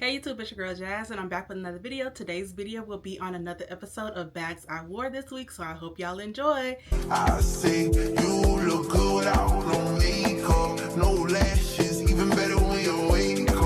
Hey YouTube, it's your girl Jazz and I'm back with another video. Today's video will be on another episode of bags I wore this week, so I hope y'all enjoy. I say you look good out on makeup, no lashes, even better when you wake up.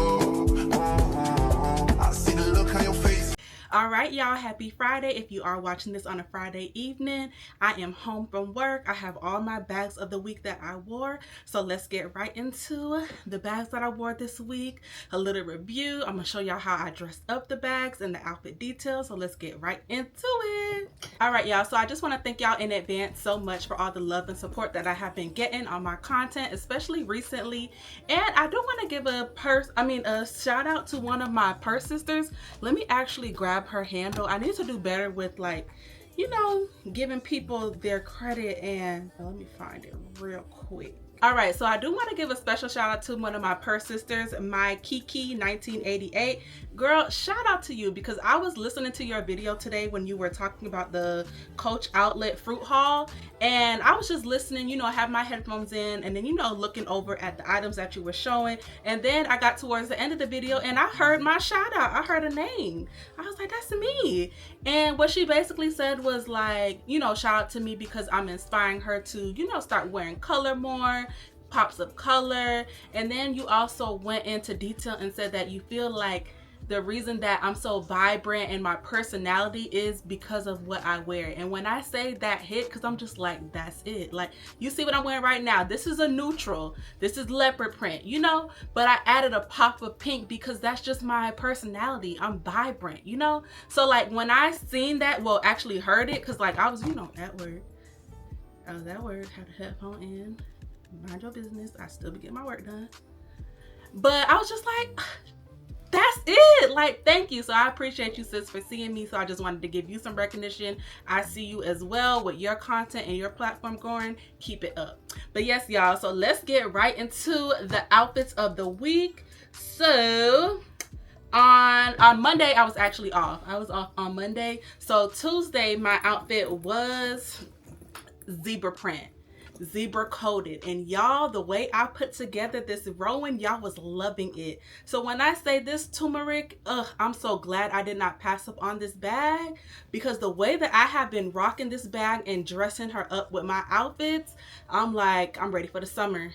I see the look on your face. Alright y'all, happy Friday. If you are watching this on a Friday evening, I am home from work. I have all my bags of the week that I wore. So let's get right into the bags that I wore this week. A little review. I'm going to show y'all how I dressed up the bags and the outfit details. So let's get right into it. Alright y'all, so I just want to thank y'all in advance so much for all the love and support that I have been getting on my content, especially recently. And I do want to give a shout out to one of my purse sisters. Let me actually grab her handle. I need to do better with, like, you know, giving people their credit, and let me find it real quick. Alright, so I do want to give a special shout out to one of my purse sisters, my Kiki 1988. Girl, shout out to you, because I was listening to your video today when you were talking about the Coach Outlet fruit haul, and I was just listening, you know, I have my headphones in, and then, you know, looking over at the items that you were showing, and then I got towards the end of the video and I heard my shout out. I heard a name. I was like, that's me. And what she basically said was like, you know, shout out to me because I'm inspiring her to, you know, start wearing color more, pops of color. And then you also went into detail and said that you feel like the reason that I'm so vibrant and my personality is because of what I wear. And when I say that hit, because I'm just like, that's it. Like, you see what I'm wearing right now? This is a neutral. This is leopard print, you know? But I added a pop of pink because that's just my personality. I'm vibrant, you know? So like when I seen that, well, actually heard it, because like I was, you know, at work. I was at work, had a headphone in, mind your business. I still be getting my work done. But I was just like, that's it. Like, thank you. So I appreciate you, sis, for seeing me. So I just wanted to give you some recognition. I see you as well with your content and your platform growing. Keep it up. But yes, y'all, so let's get right into the outfits of the week. So on Monday, I was actually off. I was off on Monday. So Tuesday, my outfit was zebra print, zebra coated, and y'all, the way I put together this Rowan, y'all was loving it. So when I say this turmeric, I'm so glad I did not pass up on this bag, because the way that I have been rocking this bag and dressing her up with my outfits, I'm like, I'm ready for the summer,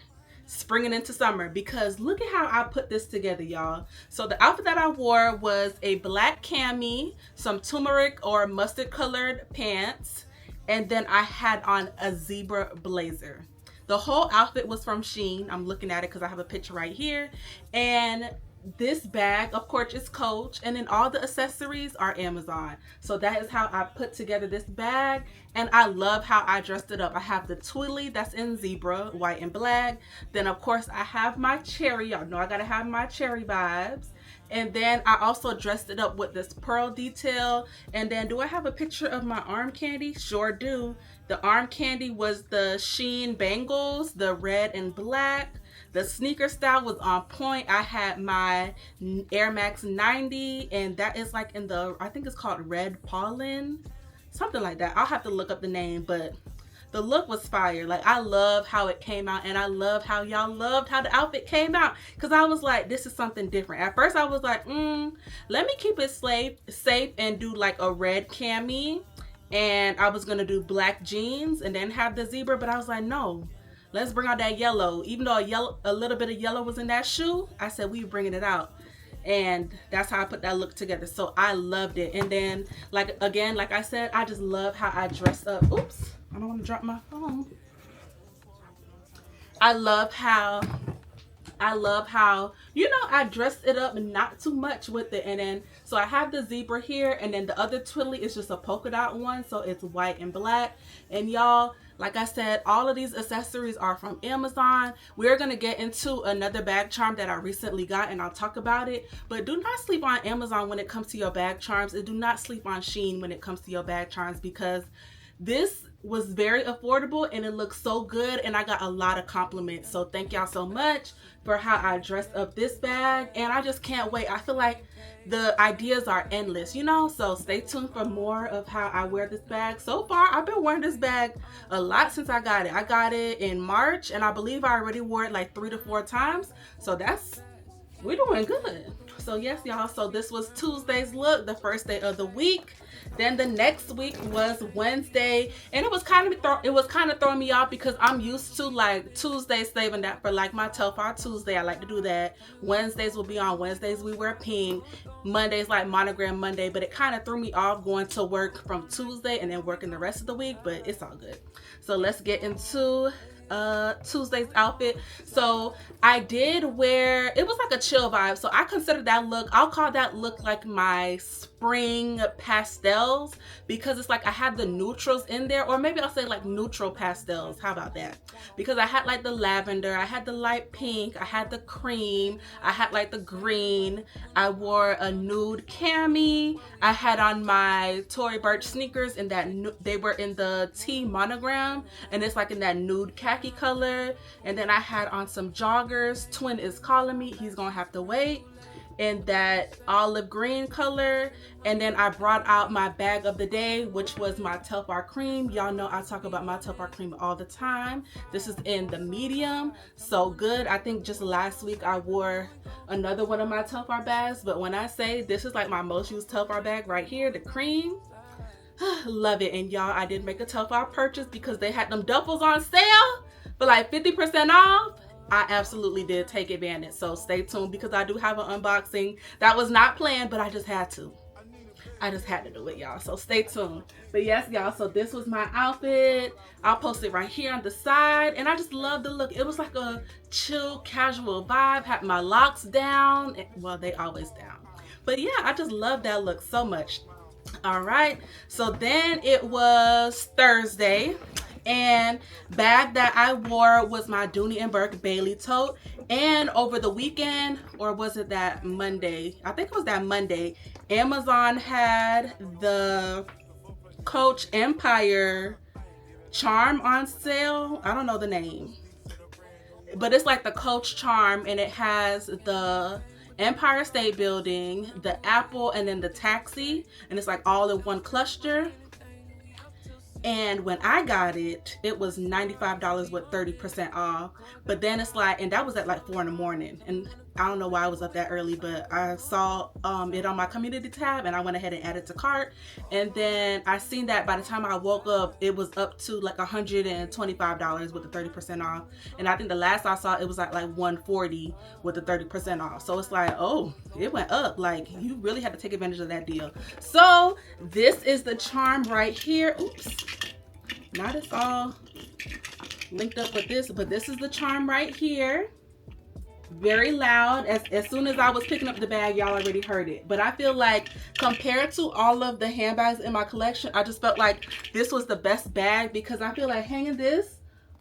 springing into summer, because look at how I put this together, y'all. So the outfit that I wore was a black cami, some turmeric or mustard colored pants, and then I had on a zebra blazer. The whole outfit was from Shein. I'm looking at it because I have a picture right here. And this bag, of course, is Coach. And then all the accessories are Amazon. So that is how I put together this bag. And I love how I dressed it up. I have the twilly that's in zebra, white and black. Then, of course, I have my cherry. Y'all know I gotta have my cherry vibes. And then I also dressed it up with this pearl detail. And then, do I have a picture of my arm candy? Sure do. The arm candy was the Shein bangles, the red and black. The sneaker style was on point. I had my Air Max 90, and that is like in the, I think it's called Red Pollen, something like that. I'll have to look up the name, but the look was fire. Like, I love how it came out, and I love how y'all loved how the outfit came out, because I was like, this is something different. At first I was like, let me keep it safe and do like a red cami, and I was gonna do black jeans and then have the zebra, but I was like, no, let's bring out that yellow. Even though a little bit of yellow was in that shoe, I said we bringing it out. And that's how I put that look together. So I loved it. And then, like I said, I just love how I dressed up. Oops, I don't want to drop my phone. I love how, you know, I dressed it up, not too much with it. And then, so I have the zebra here, and then the other twilly is just a polka dot one, so it's white and black. And y'all, like I said, all of these accessories are from Amazon. We're gonna get into another bag charm that I recently got, and I'll talk about it. But do not sleep on Amazon when it comes to your bag charms, and do not sleep on Shein when it comes to your bag charms, because this was very affordable and it looks so good, and I got a lot of compliments. So thank y'all so much for how I dressed up this bag, and I just can't wait. I feel like the ideas are endless, you know? So stay tuned for more of how I wear this bag. So far, I've been wearing this bag a lot since I got it. I got it in March, and I believe I already wore it like 3 to 4 times. So we're doing good. So So yes, y'all, so this was Tuesday's look, the first day of the week. Then the next week was Wednesday, and it was kind of throwing me off because I'm used to like Tuesday saving that for like my Telfar Tuesday. I like to do that. Wednesdays will be on Wednesdays we wear pink. Monday's like monogram Monday, but it kind of threw me off going to work from Tuesday and then working the rest of the week, but it's all good. So let's get into Tuesday's outfit. So I did wear, it was like a chill vibe, so I consider that look, I'll call that look like my spring pastels, because it's like I had the neutrals in there, or maybe I'll say like neutral pastels. How about that? Because I had like the lavender, I had the light pink, I had the cream, I had like the green, I wore a nude cami, I had on my Tory Burch sneakers in that they were in the T monogram, and it's like in that nude khaki color. And then I had on some joggers, Twin is calling me, he's gonna have to wait, in that olive green color. And then I brought out my bag of the day, which was my Telfar cream. Y'all know I talk about my Telfar cream all the time. This is in the medium, so good. I think just last week I wore another one of my Telfar bags, but when I say this is like my most used Telfar bag right here, the cream, love it. And y'all, I did make a Telfar purchase because they had them duffels on sale for like 50% off. I absolutely did take advantage, so stay tuned because I do have an unboxing that was not planned, but I just had to do it, y'all, so stay tuned. But yes, y'all, so this was my outfit. I'll post it right here on the side, and I just love the look. It was like a chill casual vibe. Had my locks down, well, they always down, but yeah, I just love that look so much. All right, so then it was Thursday, and bag that I wore was my Dooney and Burke Bailey tote. And over the weekend, or was it that Monday? I think it was that Monday, Amazon had the Coach Empire charm on sale. I don't know the name, but it's like the Coach charm, and it has the Empire State Building, the apple, and then the taxi, and it's like all in one cluster. And when I got it, it was $95 with 30% off. But then it's like, and that was at like 4 in the morning. And I don't know why I was up that early, but I saw it on my community tab, and I went ahead and added to cart. And then I seen that by the time I woke up, it was up to like $125 with the 30% off. And I think the last I saw, it was like $140 with the 30% off. So it's like, oh, it went up. Like, you really had to take advantage of that deal. So this is the charm right here. Oops, not it's all linked up with this, but this is the charm right here. Very loud. As soon as I was picking up the bag, y'all already heard it. But I feel like compared to all of the handbags in my collection, I just felt like this was the best bag, because I feel like hanging this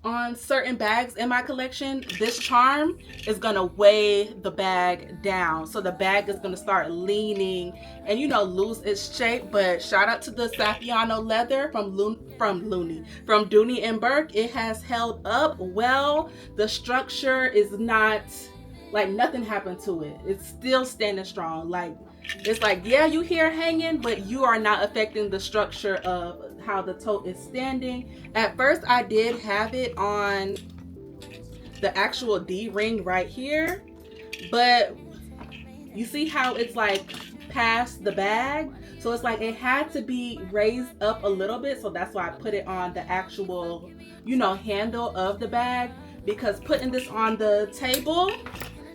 on certain bags in my collection, this charm is gonna weigh the bag down, so the bag is gonna start leaning and, you know, lose its shape. But shout out to the Saffiano leather from Dooney and Burke. It has held up well. The structure is not like, nothing happened to it. It's still standing strong. Like, it's like, yeah, you hear hanging, but you are not affecting the structure of how the tote is standing. At first I did have it on the actual D ring right here, but you see how it's like past the bag, so it's like it had to be raised up a little bit. So that's why I put it on the actual, you know, handle of the bag, because putting this on the table,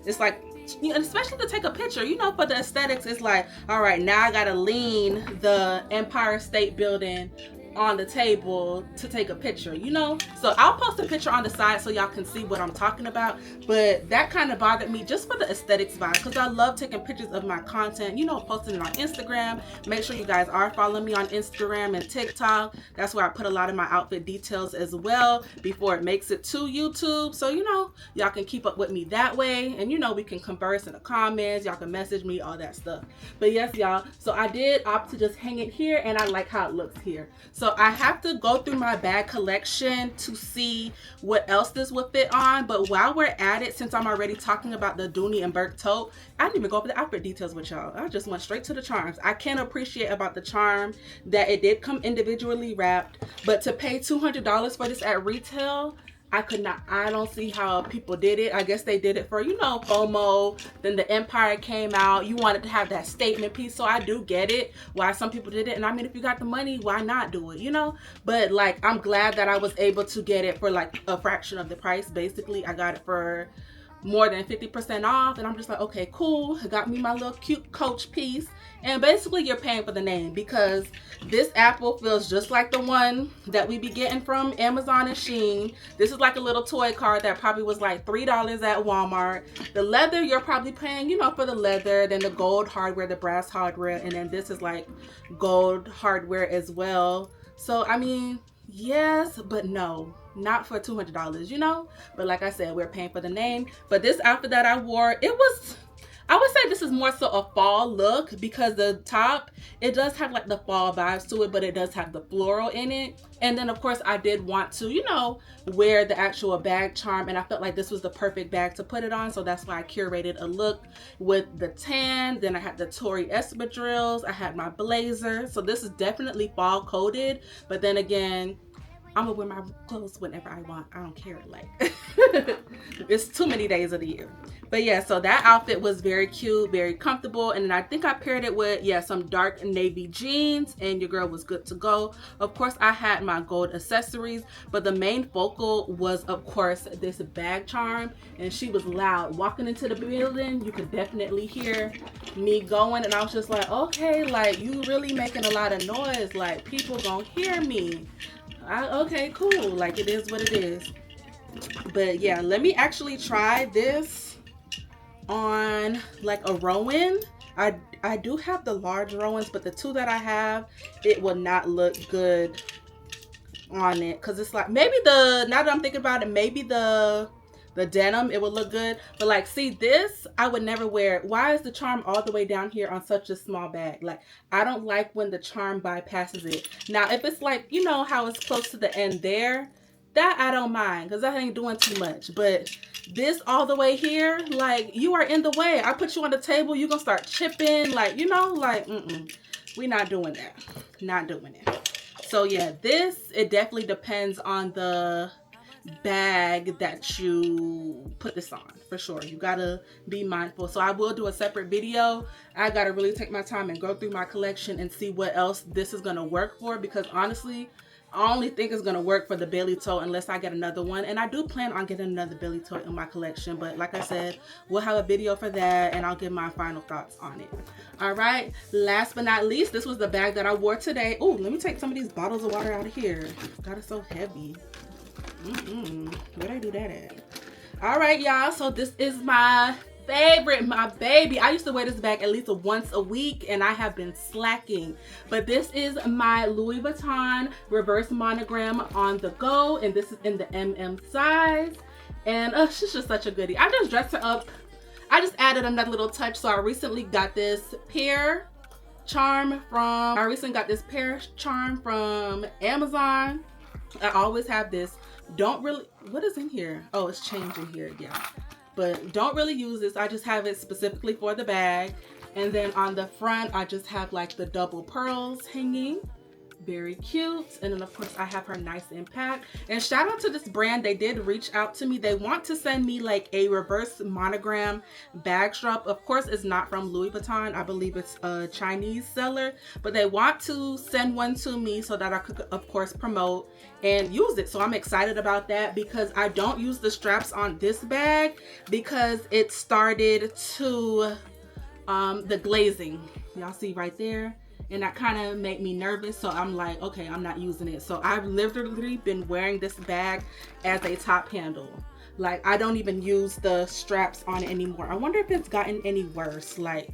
it's like, you know, especially to take a picture, you know, for the aesthetics, it's like, all right, now I gotta lean the Empire State Building on the table to take a picture, you know. So I'll post a picture on the side so y'all can see what I'm talking about. But that kind of bothered me just for the aesthetics vibe, because I love taking pictures of my content, you know, posting it on Instagram. Make sure you guys are following me on Instagram and TikTok. That's where I put a lot of my outfit details as well before it makes it to YouTube. So, you know, y'all can keep up with me that way, and, you know, we can converse in the comments, y'all can message me, all that stuff. But yes, y'all, so I did opt to just hang it here, and I like how it looks here. So I have to go through my bag collection to see what else this would fit on. But while we're at it, since I'm already talking about the Dooney and Burke tote, I didn't even go over the outfit details with y'all. I just went straight to the charms. I can appreciate about the charm that it did come individually wrapped, but to pay $200 for this at retail, I don't see how people did it. I guess they did it for, you know, FOMO. Then the Empire came out. You wanted to have that statement piece. So I do get it why some people did it. And I mean, if you got the money, why not do it, you know? But like, I'm glad that I was able to get it for like a fraction of the price. Basically, I got it for more than 50% off, and I'm just like, okay, cool. Got me my little cute Coach piece. And basically you're paying for the name, because this apple feels just like the one that we be getting from Amazon and Shein. This is like a little toy car that probably was like $3 at Walmart. The leather, you're probably paying, you know, for the leather, then the gold hardware, the brass hardware, and then this is like gold hardware as well. So I mean, yes, but no, not for $200, you know? But like I said, we're paying for the name. But this outfit that I wore, it was, I would say this is more so a fall look, because the top, it does have like the fall vibes to it, but it does have the floral in it. And then of course I did want to, you know, wear the actual bag charm, and I felt like this was the perfect bag to put it on. So that's why I curated a look with the tan. Then I had the Tory espadrilles, I had my blazer. So this is definitely fall coded, but then again, I'm gonna wear my clothes whenever I want. I don't care. Like, it's too many days of the year. But yeah, so that outfit was very cute, very comfortable. And I think I paired it with, yeah, some dark navy jeans, and your girl was good to go. Of course, I had my gold accessories, but the main focal was, of course, this bag charm. And she was loud. Walking into the building, you could definitely hear me going. And I was just like, okay, like, you really making a lot of noise. Like, people gonna hear me. Okay, cool. Like, it is what it is. But yeah, let me actually try this on like a Rowan. I do have the large Rowans, but the two that I have, it will not look good on it, because it's like, maybe the, now that I'm thinking about it, maybe the denim, it would look good. But like, see, this I would never wear it. Why is the charm all the way down here on such a small bag? Like, I don't like when the charm bypasses it. Now if it's like, you know how it's close to the end there, that I don't mind, because that ain't doing too much. But this all the way here, like, you are in the way. I put you on the table, you gonna start chipping, like, you know, like, we not doing that. Not doing it. So yeah, this, it definitely depends on the bag that you put this on, for sure. You gotta be mindful. So I will do a separate video. I gotta really take my time and go through my collection and see what else this is gonna work for, because honestly, I only think it's gonna work for the belly toe unless I get another one. And I do plan on getting another belly toe in my collection, but like I said, we'll have a video for that and I'll give my final thoughts on it. All right, last but not least, this was the bag that I wore today. Oh, let me take some of these bottles of water out of here. God, it's so heavy. Where'd I do that at? All right, y'all, so this is my favorite, my baby. I used to wear this bag at least once a week, and I have been slacking. But this is my Louis Vuitton reverse monogram on the go, and this is in the MM size. And she's just such a goodie. I just dressed her up. I just added another little touch. So I recently got this pear charm from Amazon. I always have this. Don't really, what is in here? Oh, it's changing here, yeah. But don't really use this. I just have it specifically for the bag. And then on the front, I just have like the double pearls hanging. Very cute. And then of course I have her nice impact. And shout out to this brand. They did reach out to me. They want to send me like a reverse monogram bag strap. Of course it's not from Louis Vuitton. I believe it's a Chinese seller, but they want to send one to me so that I could of course promote and use it. So I'm excited about that, because I don't use the straps on this bag because it started to the glazing, y'all see right there, and that kind of made me nervous. So I'm like, okay, I'm not using it. So I've literally been wearing this bag as a top handle. Like, I don't even use the straps on it anymore. I wonder if it's gotten any worse. Like,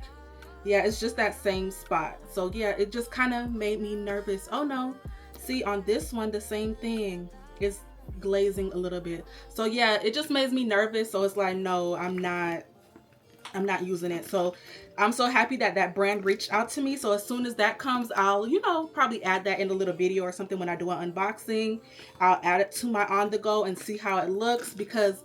yeah, it's just that same spot. So yeah, it just kind of made me nervous. Oh no, see, on this one, the same thing. It's glazing a little bit. So yeah, it just makes me nervous. So it's like, no, I'm not using it. So I'm so happy that that brand reached out to me. So as soon as that comes, I'll, you know, probably add that in a little video or something when I do an unboxing. I'll add it to my on the go and see how it looks, because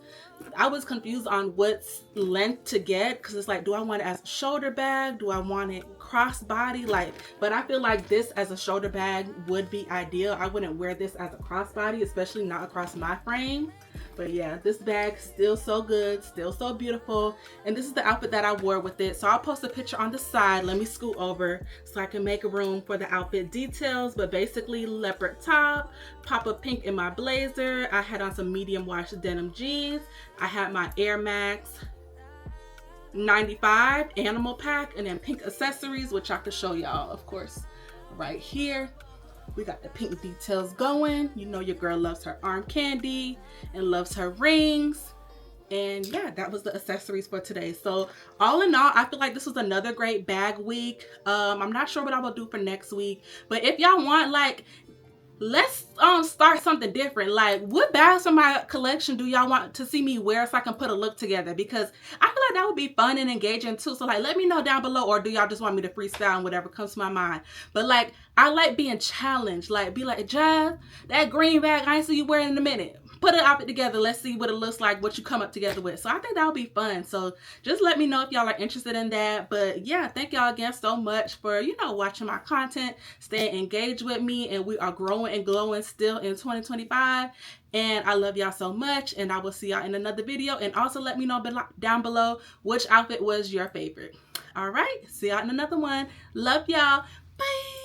I was confused on what's length to get, because it's like, do I want it as a shoulder bag? Do I want it crossbody? Like, but I feel like this as a shoulder bag would be ideal. I wouldn't wear this as a crossbody, especially not across my frame. But yeah, this bag still so good, still so beautiful. And this is the outfit that I wore with it. So I'll post a picture on the side. Let me scoot over so I can make room for the outfit details. But basically, leopard top, pop of pink in my blazer. I had on some medium wash denim jeans. I had my Air Max 95 animal pack, and then pink accessories, which I could show y'all, of course, right here. We got the pink details going. You know your girl loves her arm candy and loves her rings. And yeah, that was the accessories for today. So all in all, I feel like this was another great bag week. I'm not sure what I will do for next week, but if y'all want, like, let's start something different. Like, what bags from my collection do y'all want to see me wear so I can put a look together? Because I feel like that would be fun and engaging too. So like, let me know down below, or do y'all just want me to freestyle and whatever comes to my mind? But like, I like being challenged. Like, be like, Jazz, that green bag I ain't see you wearing in a minute. Put an outfit together. Let's see what it looks like, what you come up together with. So I think that would be fun. So just let me know if y'all are interested in that. But yeah, thank y'all again so much for, you know, watching my content, staying engaged with me, and we are growing and glowing still in 2025. And I love y'all so much, and I will see y'all in another video. And also let me know down below which outfit was your favorite. All right, see y'all in another one. Love y'all. Bye.